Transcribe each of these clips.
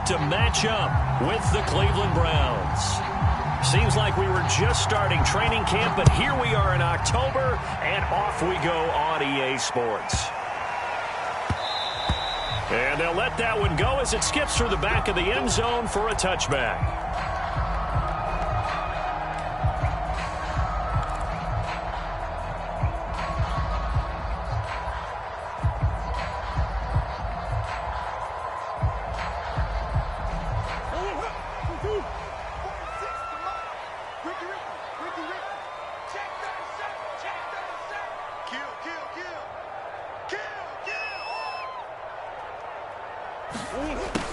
to match up with the Cleveland Browns. Seems like we were just starting training camp, but here we are in October, and off we go on EA Sports. And they'll let that one go as it skips through the back of the end zone for a touchback.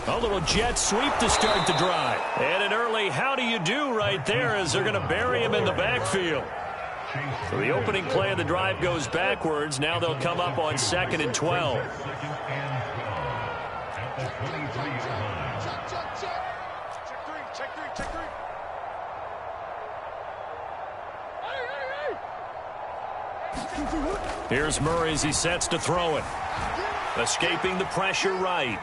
A little jet sweep to start the drive. And an early how do you do right there as they're going to bury him in the backfield. So the opening play of the drive goes backwards. Now they'll come up on 2nd and 12. Here's Murray as he sets to throw it. Escaping the pressure right.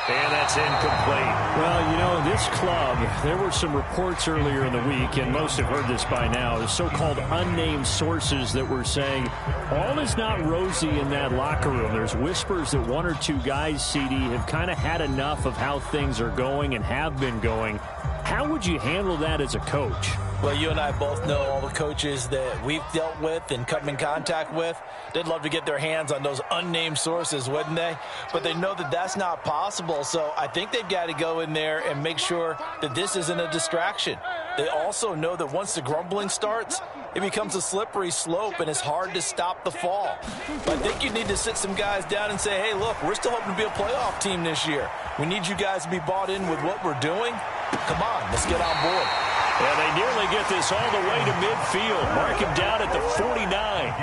And that's incomplete. Well, you know, this club, there were some reports earlier in the week, and most have heard this by now, the so-called unnamed sources that were saying all is not rosy in that locker room. There's whispers that one or two guys, CD, have kind of had enough of how things are going and have been going. How would you handle that as a coach? Well, you and I both know all the coaches that we've dealt with and come in contact with. They'd love to get their hands on those unnamed sources, wouldn't they? But they know that that's not possible, so I think they've got to go in there and make sure that this isn't a distraction. They also know that once the grumbling starts, it becomes a slippery slope, and it's hard to stop the fall. But I think you need to sit some guys down and say, hey, look, we're still hoping to be a playoff team this year. We need you guys to be bought in with what we're doing. Come on, let's get on board. And they nearly get this all the way to midfield. Mark him down at the 49.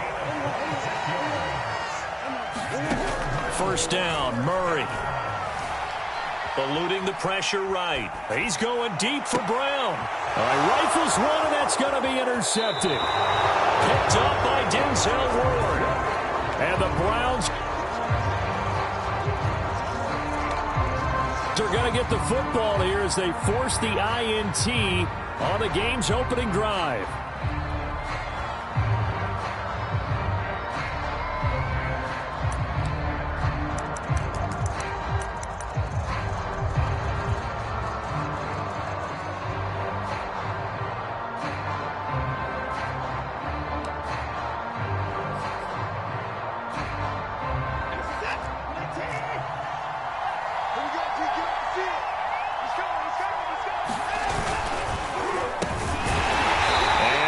First down, Murray. Eluding the pressure right. He's going deep for Brown. Rifles one, and that's going to be intercepted. Picked up by Denzel Ward. And the Browns are going to get the football here as they force the INT on the game's opening drive.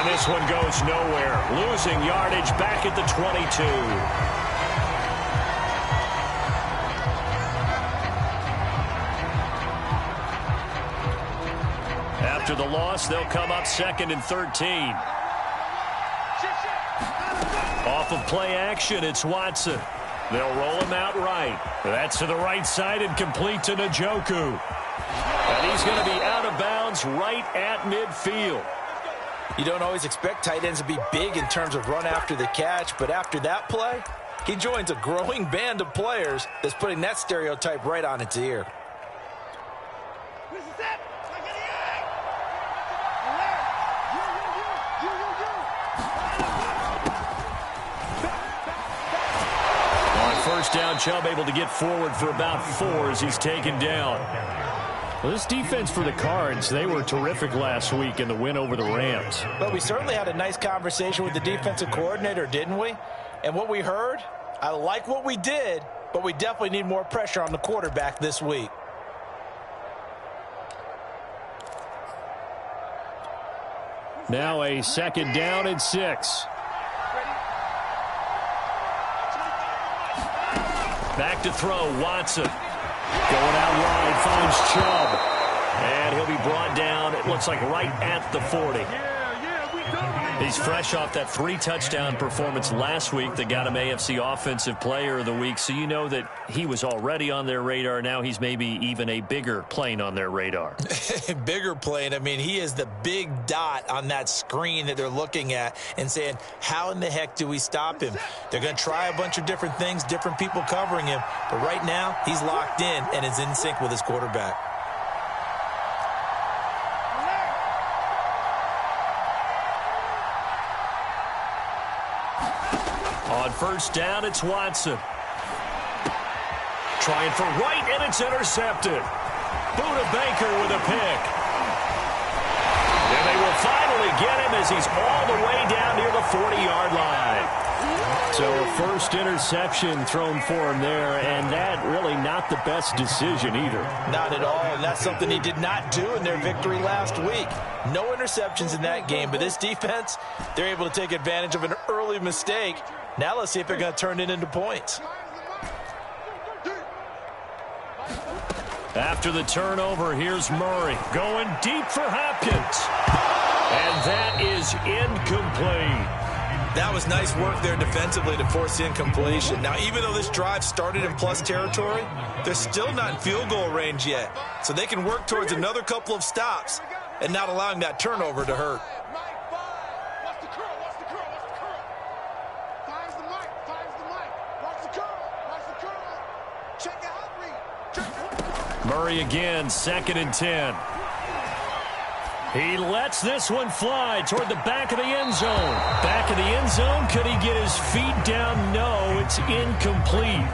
This one goes nowhere. Losing yardage back at the 22. After the loss, they'll come up 2nd and 13. Off of play action, it's Watson. They'll roll him out right. That's to the right side and complete to Njoku. And he's going to be out of bounds right at midfield. You don't always expect tight ends to be big in terms of run after the catch, but after that play, he joins a growing band of players that's putting that stereotype right on its ear. On first down, Chubb able to get forward for about 4 as he's taken down. Well, this defense for the Cards, they were terrific last week in the win over the Rams. But we certainly had a nice conversation with the defensive coordinator, didn't we? And what we heard, I like what we did, but we definitely need more pressure on the quarterback this week. Now a 2nd down and 6. Back to throw, Watson. Going out wide, finds Chubb. And he'll be brought down, it looks like right at the 40. Yeah, we go. He's fresh off that 3-touchdown performance last week that got him AFC Offensive Player of the Week, so you know that he was already on their radar. Now he's maybe even a bigger plane on their radar. Bigger plane. I mean, he is the big dot on that screen that they're looking at and saying, how in the heck do we stop him? They're going to try a bunch of different things, different people covering him, but right now he's locked in and is in sync with his quarterback. On first down, it's Watson. Trying for right, and it's intercepted. Buda Baker with a pick. And they will finally get him as he's all the way down near the 40-yard line. So a first interception thrown for him there, and that really not the best decision either. Not at all, and that's something he did not do in their victory last week. No interceptions in that game, but this defense, they're able to take advantage of an early mistake. Now let's see if they're going to turn it into points. After the turnover, here's Murray going deep for Hopkins. And that is incomplete. That was nice work there defensively to force the incompletion. Now, even though this drive started in plus territory, they're still not in field goal range yet. So they can work towards another couple of stops and not allowing that turnover to hurt. Murray again, 2nd and 10. He lets this one fly toward the back of the end zone. Back of the end zone, could he get his feet down? No, it's incomplete.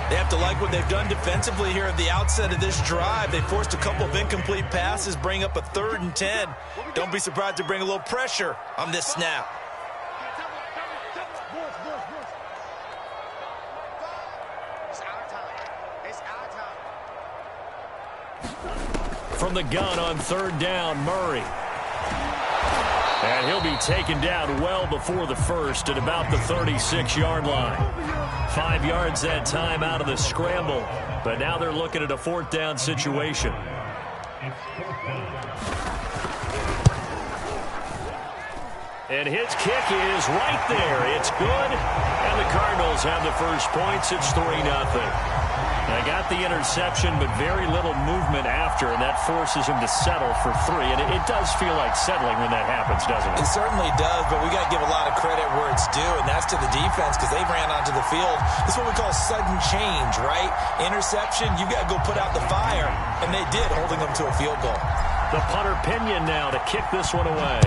They have to like what they've done defensively here at the outset of this drive. They forced a couple of incomplete passes, bring up a 3rd and 10. Don't be surprised to bring a little pressure on this snap. From the gun on 3rd down, Murray. And he'll be taken down well before the first at about the 36-yard line. 5 yards that time out of the scramble, but now they're looking at a 4th down situation. And his kick is right there. It's good, and the Cardinals have the first points. It's 3-0. They got the interception, but very little movement after, and that forces him to settle for 3. And it does feel like settling when that happens, doesn't it? It certainly does, but we got to give a lot of credit where it's due, and that's to the defense because they ran onto the field. This is what we call sudden change, right? Interception, you got to go put out the fire, and they did, holding them to a field goal. The punter Pinion now to kick this one away.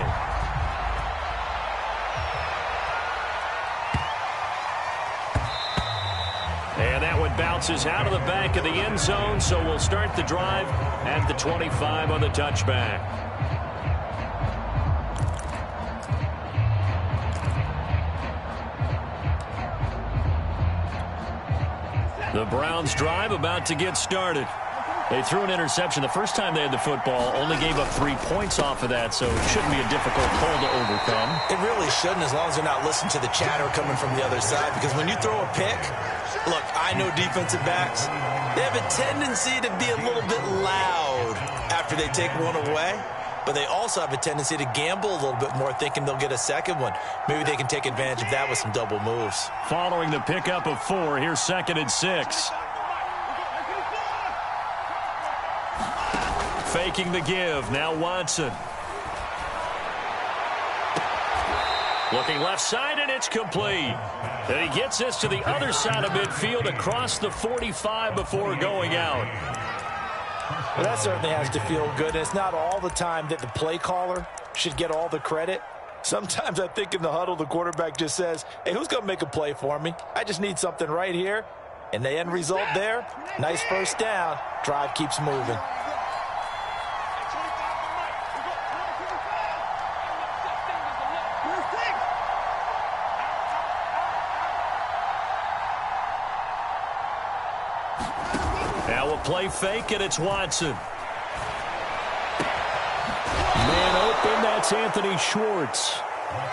And that one bounces out of the back of the end zone, so we'll start the drive at the 25 on the touchback. The Browns drive about to get started. They threw an interception the first time they had the football, only gave up 3 points off of that, so it shouldn't be a difficult hole to overcome. It really shouldn't, as long as they're not listening to the chatter coming from the other side, because when you throw a pick, look, I know defensive backs, they have a tendency to be a little bit loud after they take one away, but they also have a tendency to gamble a little bit more, thinking they'll get a second one. Maybe they can take advantage of that with some double moves. Following the pickup of 4, here's 2nd and 6. Faking the give, now Watson. Looking left side, and it's complete. And he gets this to the other side of midfield across the 45 before going out. Well, that certainly has to feel good. It's not all the time that the play caller should get all the credit. Sometimes I think in the huddle, the quarterback just says, hey, who's going to make a play for me? I just need something right here. And the end result there, nice first down. Drive keeps moving. Now we'll play fake, and it's Watson. Man open, that's Anthony Schwartz.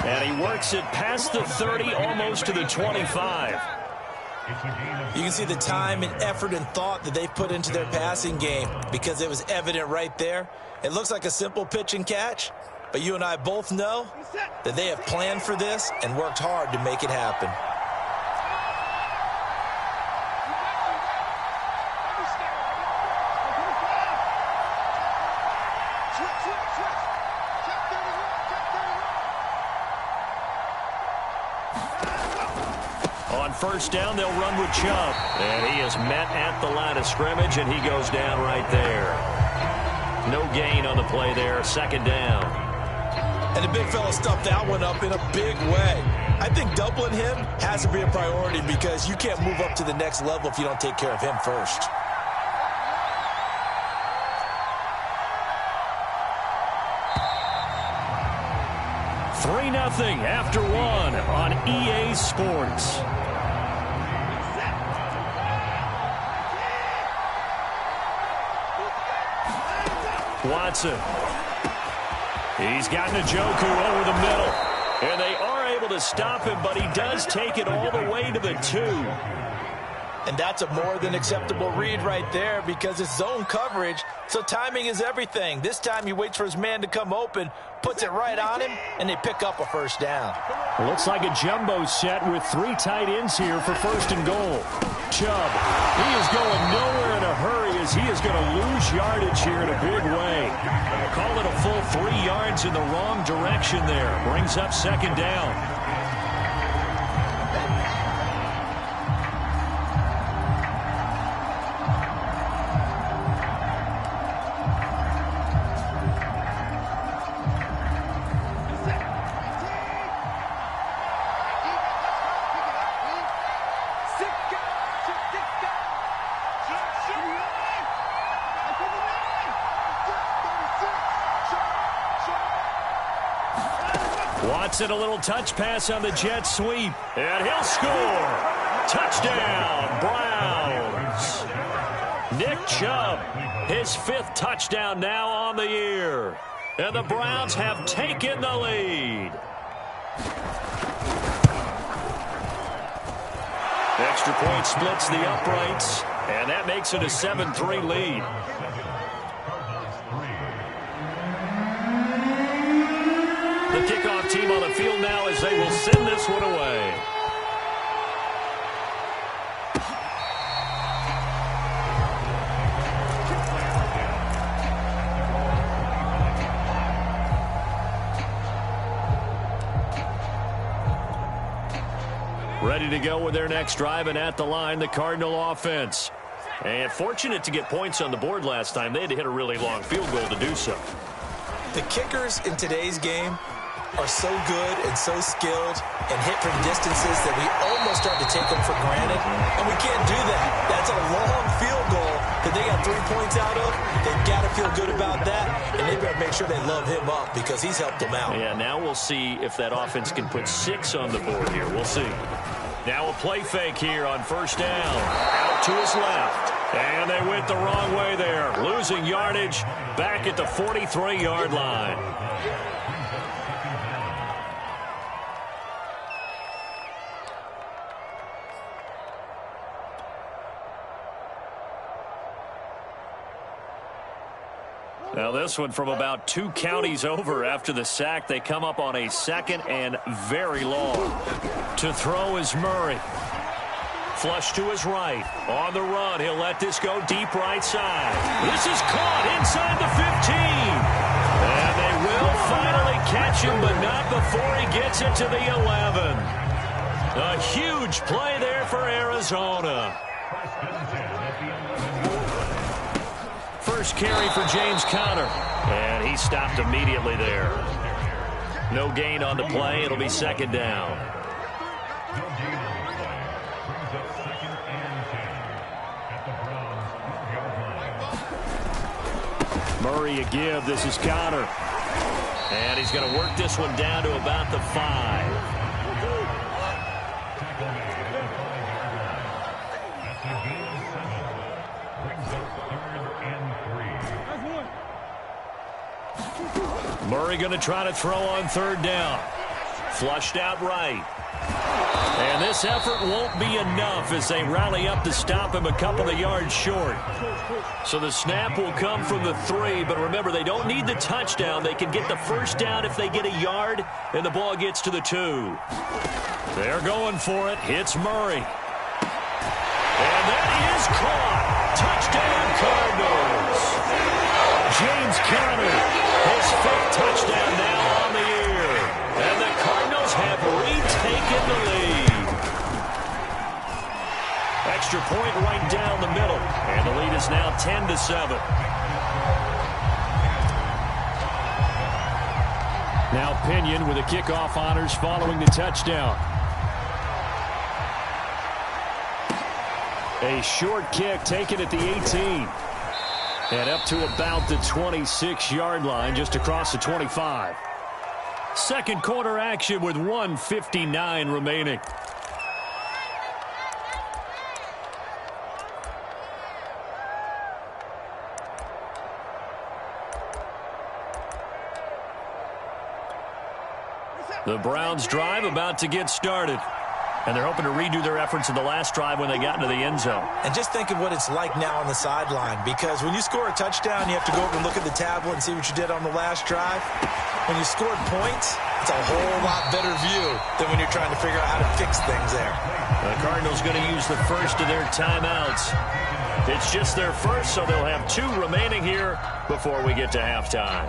And he works it past the 30, almost to the 25. You can see the time and effort and thought that they've put into their passing game because it was evident right there. It looks like a simple pitch and catch, But you and I both know that they have planned for this and worked hard to make it happen. On first down, they'll run with Chubb. And he is met at the line of scrimmage, and he goes down right there. No gain on the play there, second down. And the big fella stuffed that one up in a big way. I think doubling him has to be a priority because you can't move up to the next level if you don't take care of him first. Three 0 after one on EA Sports. Watson. He's got Njoku over the middle. And they are able to stop him, but he does take it all the way to the 2. And that's a more than acceptable read right there because it's zone coverage, so timing is everything. This time he waits for his man to come open, puts it right on him, and they pick up a first down. Looks like a jumbo set with 3 tight ends here for first and goal. Chubb, he is going nowhere in a hurry as he is going to lose yardage here in a big way. Call it a full 3 yards in the wrong direction there. Brings up second down. Watson, a little touch pass on the jet sweep, and he'll score. Touchdown, Browns. Nick Chubb, his 5th touchdown now on the year. And the Browns have taken the lead. Extra point splits the uprights, and that makes it a 7-3 lead. The kickoff team on the field now as they will send this one away. Ready to go with their next drive, and at the line, the Cardinal offense. And fortunate to get points on the board last time. They had to hit a really long field goal to do so. The kickers in today's game are so good and so skilled and hit from distances that we almost start to take them for granted, and we can't do that. That's a long field goal that they got 3 points out of. They've got to feel good about that, and they better make sure they love him up because he's helped them out. Yeah, now we'll see if that offense can put 6 on the board here. We'll see. Now a play fake here on first down. Out to his left. And they went the wrong way there. Losing yardage back at the 43-yard line. Now this one from about 2 counties over after the sack. They come up on a 2nd and very long. To throw is Murray. Flush to his right. On the run, he'll let this go deep right side. This is caught inside the 15. And they will finally catch him, but not before he gets it to the 11. A huge play there for Arizona. First carry for James Conner. And he stopped immediately there. No gain on the play. It'll be second down. Murray a give. This is Conner. And he's going to work this one down to about the 5. Murray going to try to throw on third down. Flushed out right. And this effort won't be enough as they rally up to stop him a couple of yards short. So the snap will come from the 3, but remember, they don't need the touchdown. They can get the first down if they get a yard, and the ball gets to the 2. They're going for it. Hits Murray. And that is caught. Touchdown, Cardinals. James Conner, his 5th touchdown now on the year. And the Cardinals have retaken the lead. Extra point right down the middle. And the lead is now 10-7. Now Pinion with the kickoff honors following the touchdown. A short kick taken at the 18. And up to about the 26-yard line, just across the 25. Second quarter action with 1:59 remaining. The Browns drive about to get started. And they're hoping to redo their efforts in the last drive when they got into the end zone. And just think of what it's like now on the sideline, because when you score a touchdown, you have to go over and look at the tablet and see what you did on the last drive. When you scored points, it's a whole lot better view than when you're trying to figure out how to fix things there. The Cardinals going to use the first of their timeouts. It's just their first, so they'll have 2 remaining here before we get to halftime.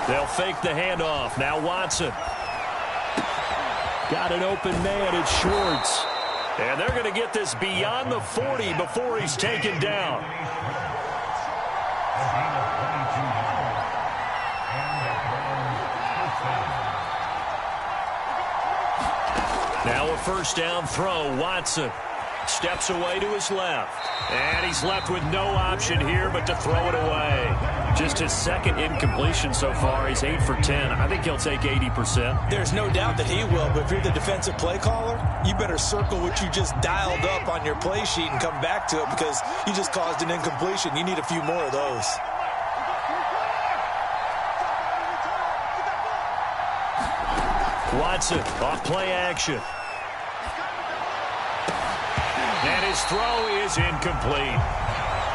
They'll fake the handoff. Now Watson. Got an open man at Schwartz. And they're going to get this beyond the 40 before he's taken down. Now a first down throw. Watson steps away to his left. And he's left with no option here but to throw it away. Just his second incompletion so far. He's 8 for 10. I think he'll take 80%. There's no doubt that he will, but if you're the defensive play caller, you better circle what you just dialed up on your play sheet and come back to it, because you just caused an incompletion. You need a few more of those. Watson off play action. And his throw is incomplete.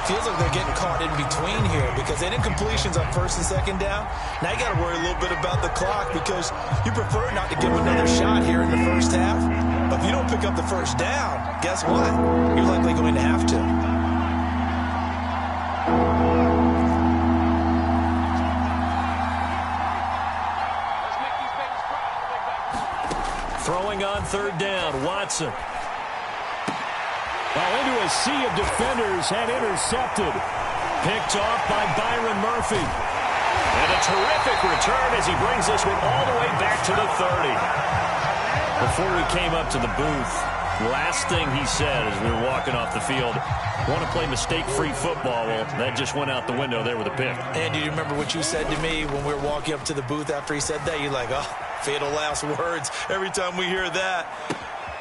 Feels like they're getting caught in between here, because they had incompletions on first and second down. Now you got to worry a little bit about the clock, because you prefer not to give them another shot here in the first half. But if you don't pick up the first down, guess what? You're likely going to have to. Throwing on third down, Watson. Well, into a sea of defenders and intercepted. Picked off by Byron Murphy. And a terrific return as he brings this one all the way back to the 30. Before he came up to the booth, last thing he said as we were walking off the field, want to play mistake-free football. Well, that just went out the window there with a pick. And do you remember what you said to me when we were walking up to the booth after he said that? You're like, oh, fatal last words. Every time we hear that,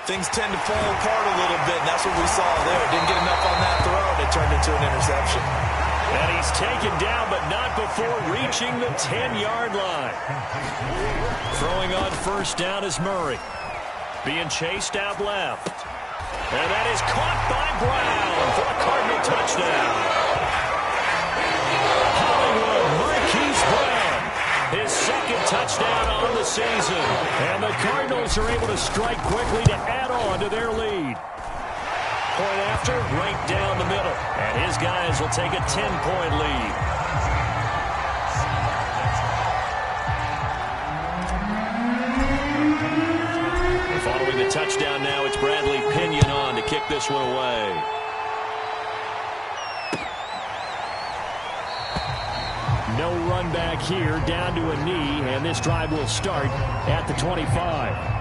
things tend to fall apart a little bit, and that's what we saw there. Didn't get enough on that throw, and it turned into an interception. And he's taken down, but not before reaching the 10-yard line. Throwing on first down is Murray. Being chased out left. And that is caught by Brown for a Cardinal touchdown. Hollywood Marquise Brown, his second touchdown on the season. And the Cardinals are able to strike quickly to add on to their lead. Point after, right down the middle. And his guys will take a 10-point lead. Following the touchdown now, it's Bradley Pinion on to kick this one away. No run back here, down to a knee, and this drive will start at the 25.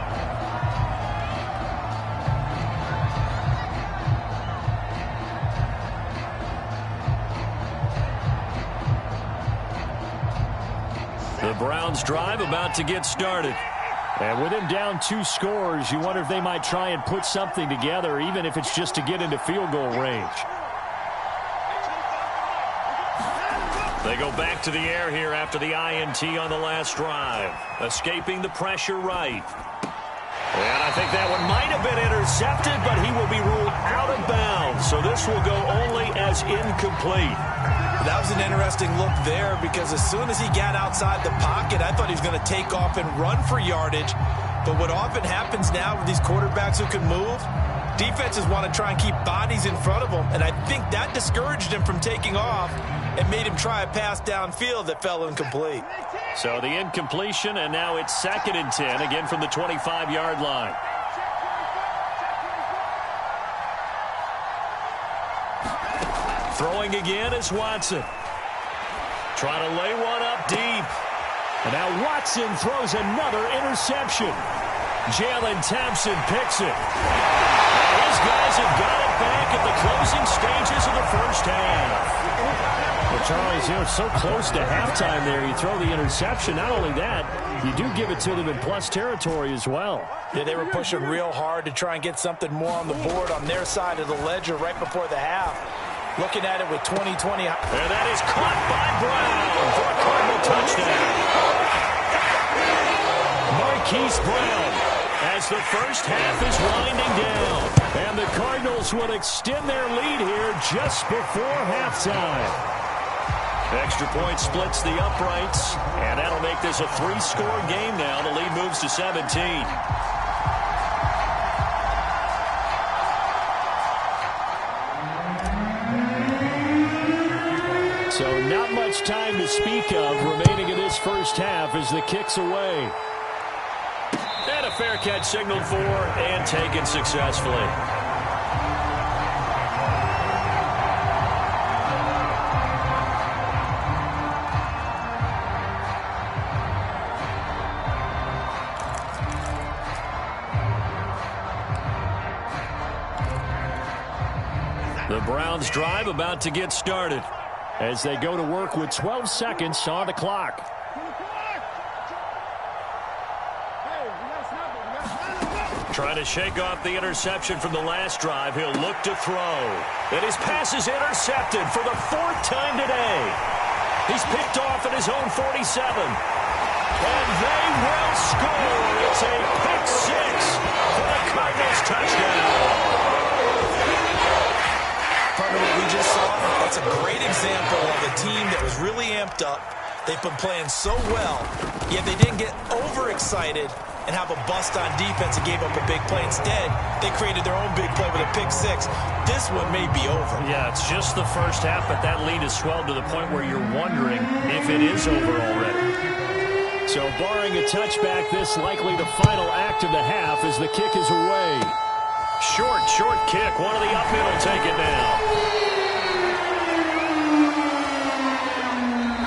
The Browns drive about to get started. And with him down 2 scores, you wonder if they might try and put something together, even if it's just to get into field goal range. They go back to the air here after the INT on the last drive. Escaping the pressure right. And I think that one might have been intercepted, but he will be ruled out of bounds. So this will go only as incomplete. That was an interesting look there because as soon as he got outside the pocket, I thought he was going to take off and run for yardage. But what often happens now with these quarterbacks who can move, defenses want to try and keep bodies in front of them. And I think that discouraged him from taking off and made him try a pass downfield that fell incomplete. So the incompletion, and now it's 2nd and 10, again from the 25-yard line. Throwing again is Watson. Trying to lay one up deep. And now Watson throws another interception. Jalen Thompson picks it. These guys have got it back at the closing stages of the first half. Well, Charles, you know, so close to halftime there. You throw the interception. Not only that, you do give it to them in plus territory as well. Yeah, they were pushing real hard to try and get something more on the board on their side of the ledger right before the half. Looking at it with 20-20. And that is caught by Brown for a Cardinal touchdown. Marquise Brown as the first half is winding down. And the Cardinals will extend their lead here just before halftime. Extra point splits the uprights, and that'll make this a 3-score game now. The lead moves to 17. So not much time to speak of remaining in this first half as the kick's away. And a fair catch signaled for and taken successfully. The Browns drive about to get started as they go to work with 12 seconds on the clock. Trying to shake off the interception from the last drive. He'll look to throw. And his pass is intercepted for the 4th time today. He's picked off at his own 47. And they will score. It's a pick 6 for the Cardinals touchdown. Part of what we just saw, that's a great example of a team that was really amped up. They've been playing so well, yet they didn't get overexcited and have a bust on defense and gave up a big play. Instead, they created their own big play with a pick 6. This one may be over. Yeah, it's just the first half, but that lead has swelled to the point where you're wondering if it is over already. So barring a touchback, this likely the final act of the half as the kick is away. Short kick. One of the uphill will take it now.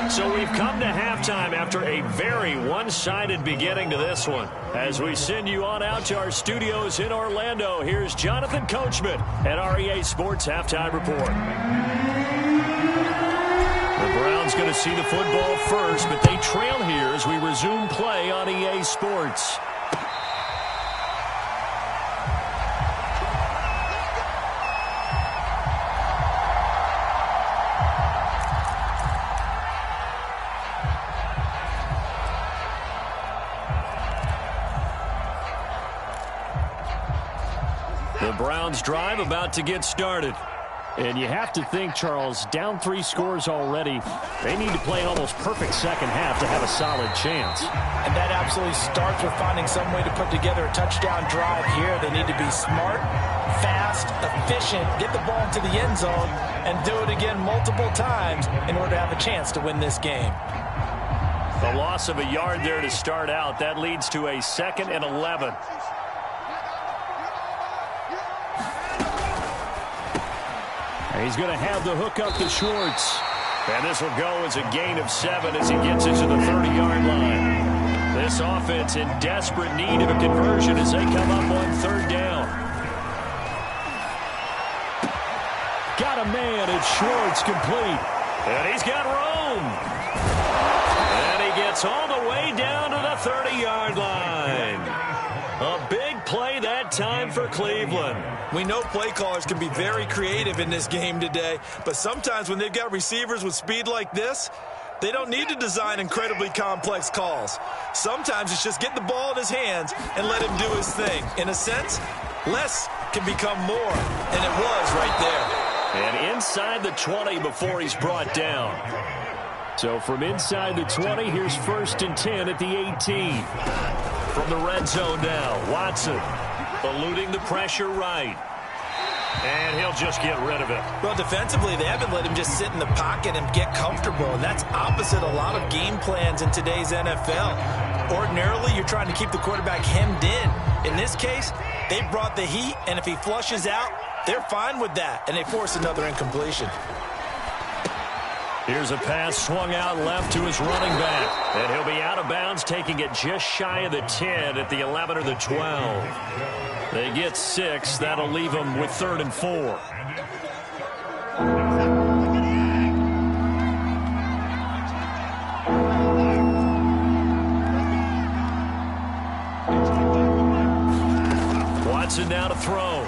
So we've come to halftime after a very one-sided beginning to this one. As we send you on out to our studios in Orlando, here's Jonathan Coachman at REA Sports Halftime Report. The Browns going to see the football first, but they trail here as we resume play on EA Sports. The Browns drive about to get started. And you have to think, Charles, down 3 scores already. They need to play an almost perfect second half to have a solid chance. And that absolutely starts with finding some way to put together a touchdown drive here. They need to be smart, fast, efficient, get the ball into the end zone, and do it again multiple times in order to have a chance to win this game. A loss of a yard there to start out. That leads to a 2nd and 11. He's going to have the hook up to Schwartz. And this will go as a gain of 7 as he gets it to the 30-yard line. This offense in desperate need of a conversion as they come up on 3rd down. Got a man, it's Schwartz complete. And he's got room. And he gets all the way down to the 30-yard line. A big play that time for Cleveland. We know play callers can be very creative in this game today, but sometimes when they've got receivers with speed like this, they don't need to design incredibly complex calls. Sometimes it's just get the ball in his hands and let him do his thing. In a sense, less can become more, and it was right there. And inside the 20 before he's brought down. So from inside the 20, here's 1st and 10 at the 18. From the red zone now, Watson eluding the pressure right. And he'll just get rid of it. Well, defensively, they haven't let him just sit in the pocket and get comfortable, and that's opposite a lot of game plans in today's NFL. Ordinarily, you're trying to keep the quarterback hemmed in. In this case, they brought the heat, and if he flushes out, they're fine with that, and they force another incompletion. Here's a pass swung out left to his running back. And he'll be out of bounds, taking it just shy of the 10 at the 11 or the 12. They get 6. That'll leave them with 3rd and 4. Watson now to throw.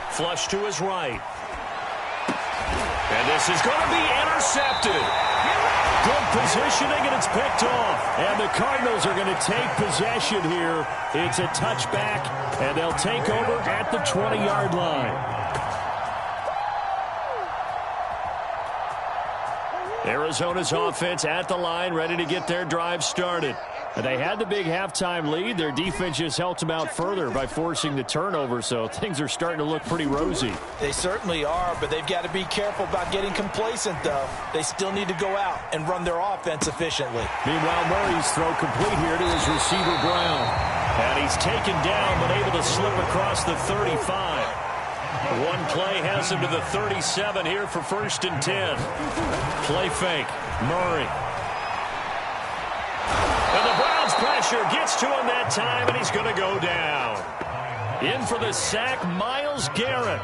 Flush to his right. And this is going to be intercepted. Good positioning, and it's picked off. And the Cardinals are going to take possession here. It's a touchback, and they'll take over at the 20-yard line. Arizona's offense at the line, ready to get their drive started. They had the big halftime lead. Their defense just helped them out further by forcing the turnover, so things are starting to look pretty rosy. They certainly are, but they've got to be careful about getting complacent, though. They still need to go out and run their offense efficiently. Meanwhile, Murray's throw complete here to his receiver, Brown. And he's taken down, but able to slip across the 35. One play has him to the 37 here for 1st and 10. Play fake. Murray. And the Browns pressure gets to him that time, and he's going to go down. In for the sack, Myles Garrett.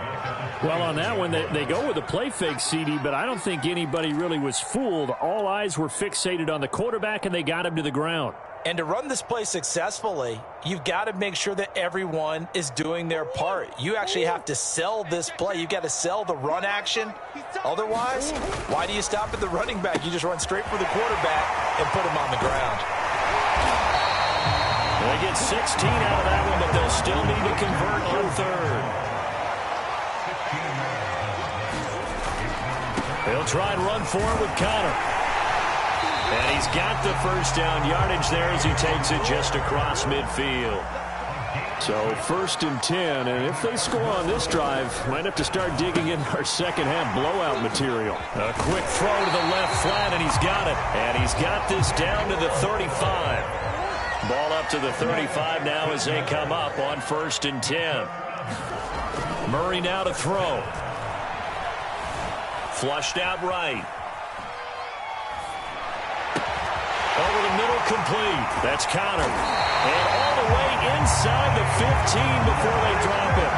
Well, on that one, they go with a play fake, CD, but I don't think anybody really was fooled. All eyes were fixated on the quarterback, and they got him to the ground. And to run this play successfully, you've got to make sure that everyone is doing their part. You actually have to sell this play. You've got to sell the run action. Otherwise, why do you stop at the running back? You just run straight for the quarterback and put him on the ground. They get 16 out of that one, but they'll still need to convert on 3rd. They'll try and run forward with Connor. And he's got the 1st down yardage there as he takes it just across midfield. So 1st and 10, and if they score on this drive, might have to start digging in our second-half blowout material. A quick throw to the left flat, and he's got it. And he's got this down to the 35. Ball up to the 35 now as they come up on 1st and 10. Murray now to throw. Flushed out right. Over the middle, complete. That's Connor. And all the way inside the 15 before they drop it.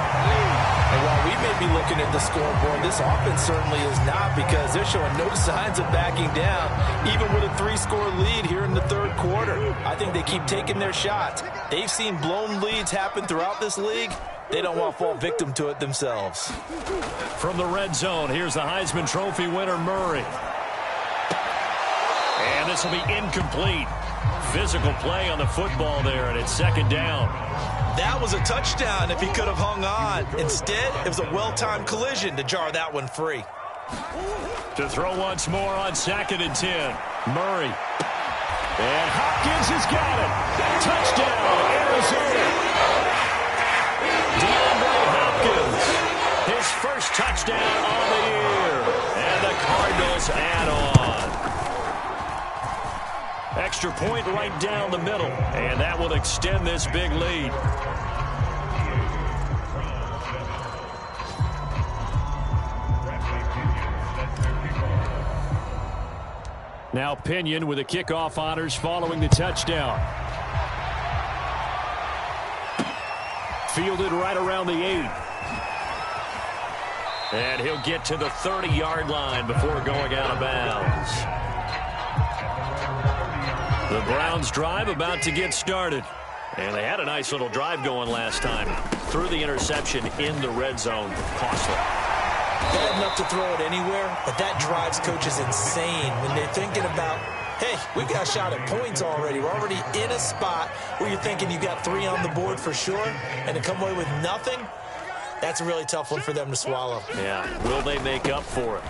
And while we may be looking at the scoreboard, this offense certainly is not, because they're showing no signs of backing down, even with a 3-score lead here in the 3rd quarter. I think they keep taking their shots. They've seen blown leads happen throughout this league. They don't want to fall victim to it themselves. From the red zone, here's the Heisman Trophy winner, Murray. And this will be incomplete. Physical play on the football there, and it's 2nd down. That was a touchdown if he could have hung on. Instead, it was a well-timed collision to jar that one free. To throw once more on 2nd and 10. Murray. And Hopkins has got it. Touchdown, Arizona. DeAndre Hopkins. His 1st touchdown on the year. And the Cardinals add on. Extra point right down the middle, and that will extend this big lead. Now Pinion with the kickoff honors following the touchdown. Fielded right around the 8. And he'll get to the 30-yard line before going out of bounds. The Browns drive about to get started. And they had a nice little drive going last time. Threw the interception in the red zone. Costly. Bad enough to throw it anywhere, but that drives coaches insane when they're thinking about, hey, we got a shot at points already. We're already in a spot where you're thinking you got 3 on the board for sure, and to come away with nothing, that's a really tough one for them to swallow. Yeah, will they make up for it?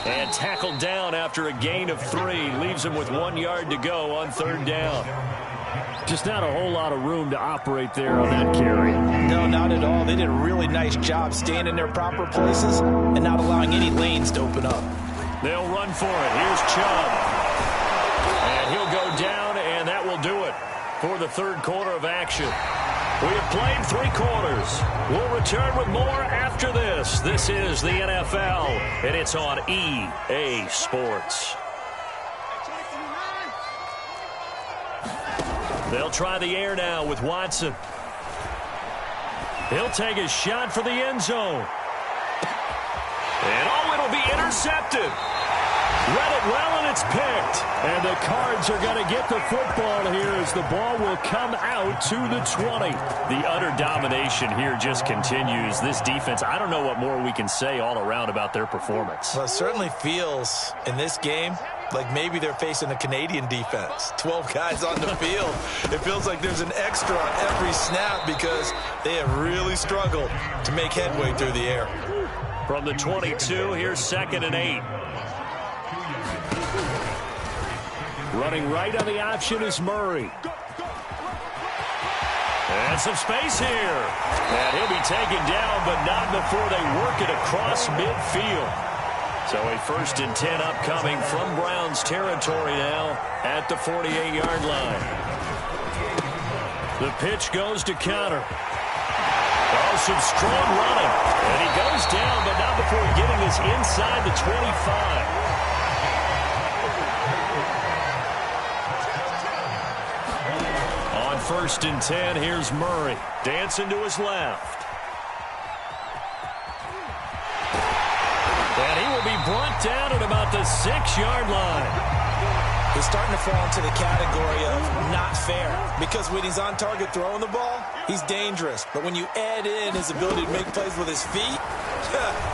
And tackled down after a gain of 3. Leaves him with 1 yard to go on 3rd down. Just not a whole lot of room to operate there on that carry. No, not at all. They did a really nice job staying in their proper places and not allowing any lanes to open up. They'll run for it. Here's Chubb. And he'll go down, and that will do it for the 3rd quarter of action. We have played 3 quarters. We'll return with more after this. This is the NFL, and it's on EA Sports. They'll try the air now with Watson. He'll take a shot for the end zone. And it'll be intercepted. Read it well, and it's picked. And the Cards are going to get the football here as the ball will come out to the 20. The utter domination here just continues. This defense, I don't know what more we can say all around about their performance. Well, it certainly feels in this game like maybe they're facing a Canadian defense. 12 guys on the field. It feels like there's an extra on every snap because they have really struggled to make headway through the air. From the 22, here's 2nd and 8. Running right on the option is Murray. And some space here. And he'll be taken down, but not before they work it across midfield. So a 1st and 10 upcoming from Browns territory now at the 48-yard line. The pitch goes to counter. Oh, some strong running. And he goes down, but not before getting this inside the 25. On 1st and 10, here's Murray. Dancing to his left. And he will be brought down at about the 6-yard line. He's starting to fall into the category of not fair because when he's on target throwing the ball, he's dangerous. But when you add in his ability to make plays with his feet,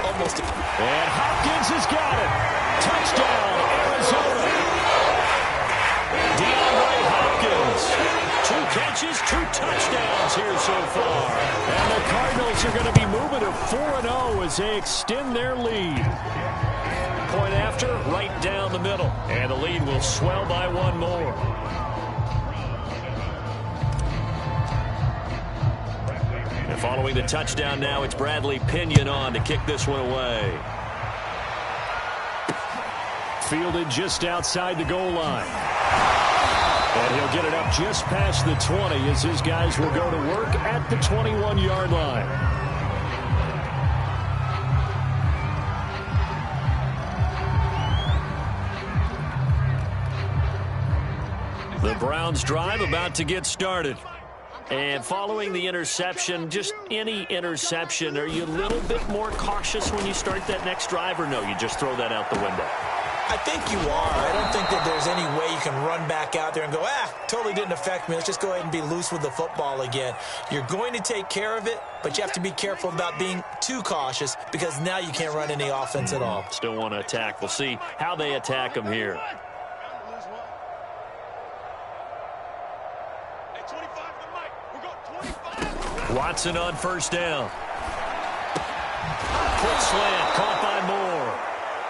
almost. And Hopkins has got it. Touchdown, Arizona. DeAndre Hopkins. 2 catches, 2 touchdowns here so far. And the Cardinals are going to be moving to 4-0 as they extend their lead. Point after, right down the middle. And the lead will swell by 1 more. And following the touchdown now, it's Bradley Pinion on to kick this one away. Fielded just outside the goal line. And he'll get it up just past the 20 as his guys will go to work at the 21-yard line. The Browns drive about to get started. And following the interception, just any interception, are you a little bit more cautious when you start that next drive, or no, you just throw that out the window? I think you are. I don't think that there's any way you can run back out there and go, totally didn't affect me. Let's just go ahead and be loose with the football again. You're going to take care of it, but you have to be careful about being too cautious because now you can't run any offense at all. Still want to attack. We'll see how they attack them here. Watson on 1st down. Quick slant, caught by Moore.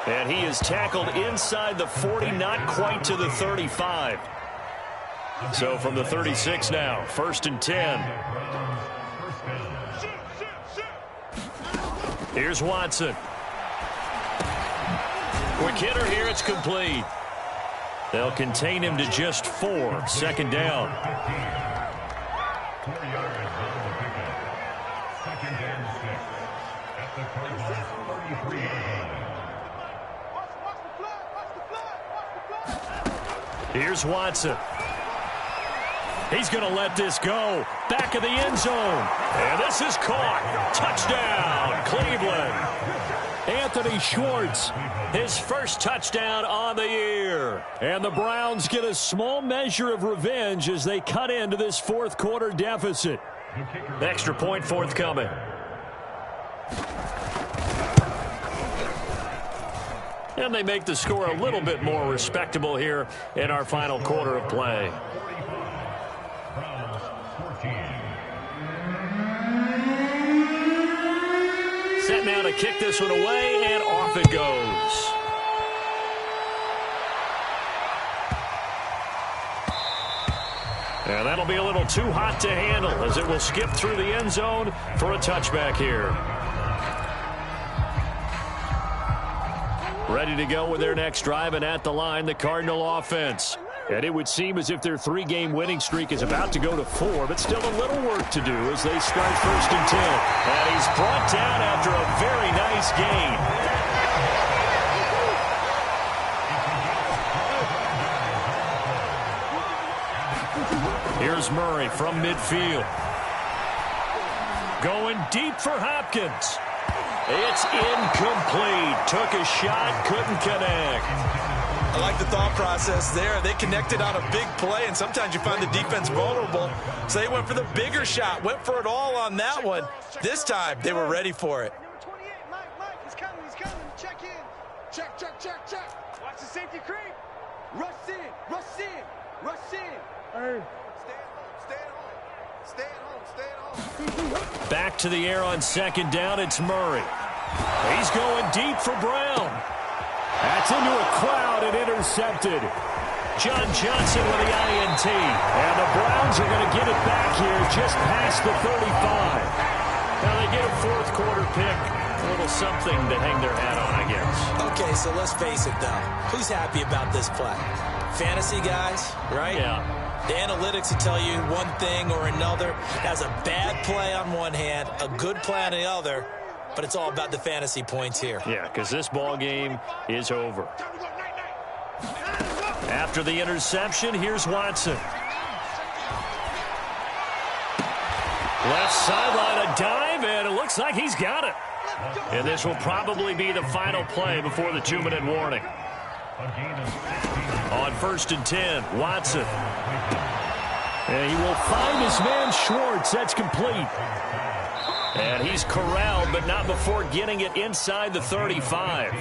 And he is tackled inside the 40, not quite to the 35. So from the 36 now, 1st and 10. Here's Watson. Quick hitter here, it's complete. They'll contain him to just 4, 2nd down. Here's Watson. He's going to let this go. Back of the end zone. And this is caught. Touchdown, Cleveland. Anthony Schwartz. His first touchdown on the year. And the Browns get a small measure of revenge as they cut into this fourth quarter deficit. Extra point forthcoming. And they make the score a little bit more respectable here in our final quarter of play. Set now to kick this one away, and off it goes. And that'll be a little too hot to handle as it will skip through the end zone for a touchback here. Ready to go with their next drive, and at the line, the Cardinal offense. And it would seem as if their 3-game winning streak is about to go to 4, but still a little work to do as they start 1st and 10. And he's brought down after a very nice gain. Here's Murray from midfield. Going deep for Hopkins. It's incomplete. Took a shot, couldn't connect. I like the thought process there. They connected on a big play, and sometimes you find the defense vulnerable. So they went for the bigger shot, went for it all on that one. This time, they were ready for it. Number 28, Mike, he's coming. Check in. Check. Watch the safety creep. Rush in. Hey. Stay at home. Back to the air on 2nd down, it's Murray. He's going deep for Brown. That's into a crowd and intercepted. John Johnson with the INT. And the Browns are going to get it back here just past the 35. Now they get a fourth quarter pick. A little something to hang their hat on, I guess. Okay, so let's face it, though. Who's happy about this play? Fantasy guys, right? Yeah. The analytics will tell you one thing or another. That's a bad play on one hand, a good play on the other, but it's all about the fantasy points here. Yeah, because this ball game is over. After the interception, here's Watson. Left sideline, a dive, and it looks like he's got it. And this will probably be the final play before the 2-minute warning. On 1st and 10, Watson. And he will find his man Schwartz. That's complete. And he's corralled, but not before getting it inside the 35.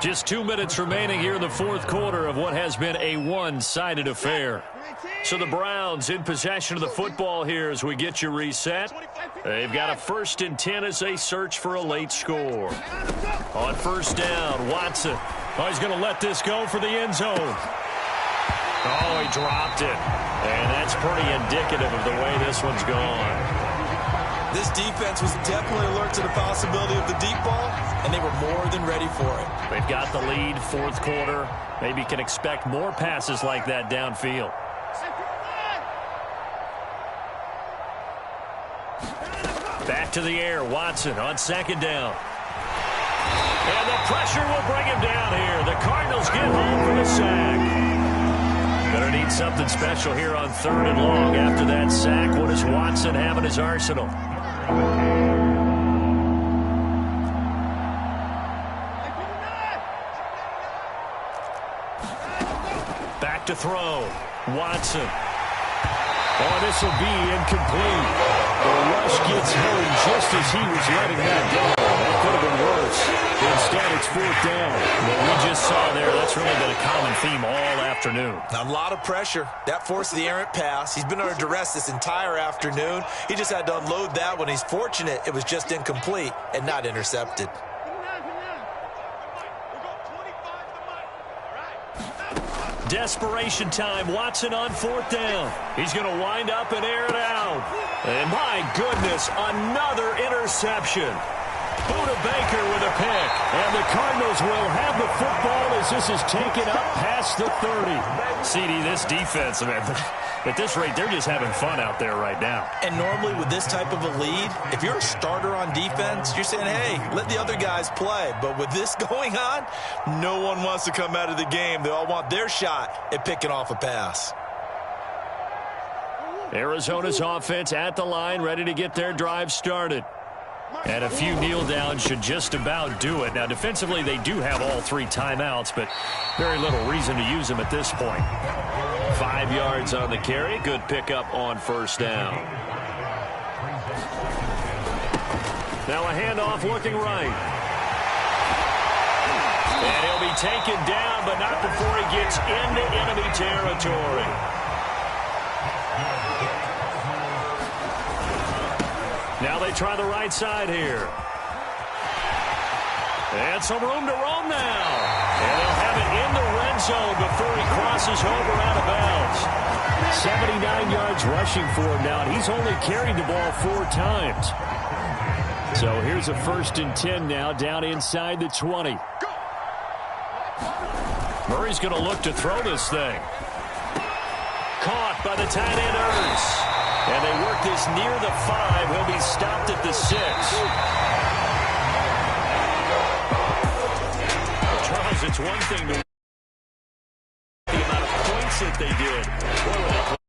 Just 2 minutes remaining here in the fourth quarter of what has been a one-sided affair. So the Browns in possession of the football here as we get you reset. They've got a 1st and 10 as they search for a late score. On 1st down, Watson. Oh, he's going to let this go for the end zone. Oh, he dropped it. And that's pretty indicative of the way this one's gone. This defense was definitely alert to the possibility of the deep ball, and they were more than ready for it. They've got the lead, fourth quarter. Maybe can expect more passes like that downfield. Back to the air, Watson on 2nd down. And the pressure will bring him down here. The Cardinals get home for the sack. Gonna need something special here on 3rd and long after that sack. What does Watson have in his arsenal? Back to throw. Watson. Oh, this will be incomplete. The rush gets home just as he was letting that go. That could have been worse. Instead, it's 4th down. What we just saw there, that's really been a common theme all afternoon. A lot of pressure. That forced the errant pass. He's been under duress this entire afternoon. He just had to unload that one. He's fortunate it was just incomplete and not intercepted. Desperation time. Watson on 4th down. He's going to wind up and air it out. And my goodness, another interception. Buda Baker with a pick. And the Cardinals will have the football as this is taken up past the 30. CD, this defense, man, at this rate, they're just having fun out there right now. And normally with this type of a lead, if you're a starter on defense, you're saying, hey, let the other guys play. But with this going on, no one wants to come out of the game. They all want their shot at picking off a pass. Arizona's offense at the line, ready to get their drive started. And a few kneel downs should just about do it. Now, defensively, they do have all 3 timeouts, but very little reason to use them at this point. 5 yards on the carry. Good pickup on first down. Now a handoff looking right. And he'll be taken down, but not before he gets into enemy territory. Now they try the right side here. And some room to roam now. And they'll have it in the red zone before he crosses over out of bounds. 79 yards rushing for him now, and he's only carried the ball 4 times. So here's a 1st and 10 now, down inside the 20. Murray's going to look to throw this thing. Caught by the tight end Ertz. And they work this near the 5. He'll be stopped at the 6. Charles, it's one thing to the amount of points that they did.